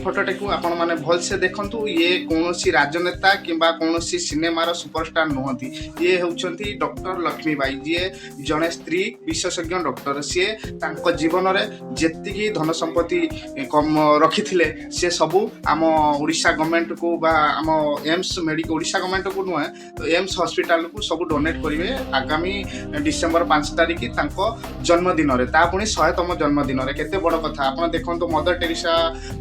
फोटोटे को आपण माने भल से देखंतु ये कौनसी राजनेता किंबा कौनसी सिनेमार सुपरस्टार नुहंती ये होउछंती डॉक्टर लक्ष्मी बाई जे जने स्त्री विशेषज्ञ डॉक्टर सी तांको जीवन रे जेतिकी धन संपत्ति कम रखिथिले से सबू आम ओडिशा गवर्नमेंट को बा आम एम्स मेडिकल ओडिशा गवर्नमेंट को नुहे तो एम्स हॉस्पिटल को सब डोनेट करेंगे आगामी डिसेम्बर 5 तारिख तांको जन्मदिन रे ता पुणी 100तम जन्मदिन रे केते बड़ कथा आपण देखंतु मदर टेरेसा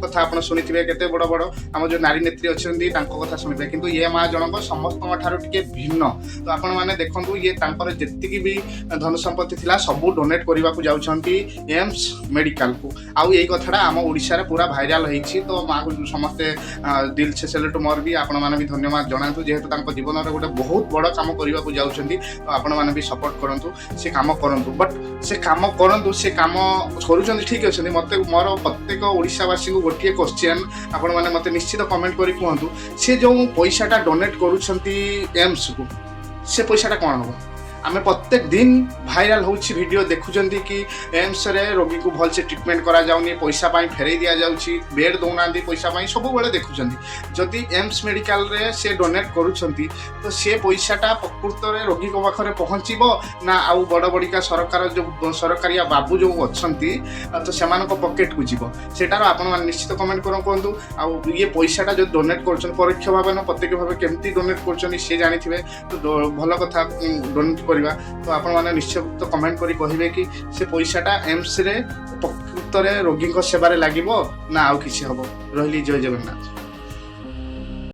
कथा आपण सुनिथिबे केते बड़ बड़ आम जो नारी नेत्री अछंती तांको कथा सुनिबे किंतु ये मां जनक समस्त ठारो टिके भिन्न तो आपण माने देखंतु ये तांकर जेतिकी भी धन संपत्ति थिला सब डोनेट करबा को जाउछंती एम्स मेडिकल को आउ ये कथाटा आम ओडिशा रे पूरा भाइराल होईछि तो मां को समस्त दिल से सेलेक्ट मोर भी आपण माने भी धन्यवाद जणातु जेहेतु तांको जीवन रे गोटे बहुत बड़ काम करबा को जाउछंती तो आपण माने भी सपोर्ट करंतु से काम करंतु बट से काम करंतु से काम करूछंती ठीक अछि मते मोर प्रत्येक ओडिशावासी को गोटे क्वेश्चन आपण माने मते निश्चित कमेंट करी कहंतु से जो पैसाटा डोनेट करूछंती एम्स को से पैसाटा कोन हो आमे प्रत्येक दिन भाइराल होछि वीडियो देखुचंती कि एम्स रे रोगी को भल से ट्रीटमेंट करा जाउनी पैसा पाई फेरै दिया जाउछि बेड दउनांदी पैसा पाई सब बेले देखुचंती जदि एम्स मेडिकल रे से डोनेट करूचंती तो से पैसाटा प्रकृत रे रोगी को पाखरे पहुंचीबो ना आउ बड़ बड़िका सरकार जो सरकारिया बाबू जो अछंती तो सेमान को पॉकेट को जीवो सेटार आपण मान निश्चित कमेंट करो कहंतु आउ ये पैसाटा जो डोनेट करछन परोक्ष भाबे न प्रत्यक्ष भाबे केमती डोनेट करछन से जानिथिबे तो भल कथा डोनेट तो आपण माने निश्चित कमेंट करी कहिबे कि से पैसाटा एम्स रे प्रकृत रे रोगी को सेवा रे लागिबो ना आउ किछि हबो रहली जय जगन्नाथ।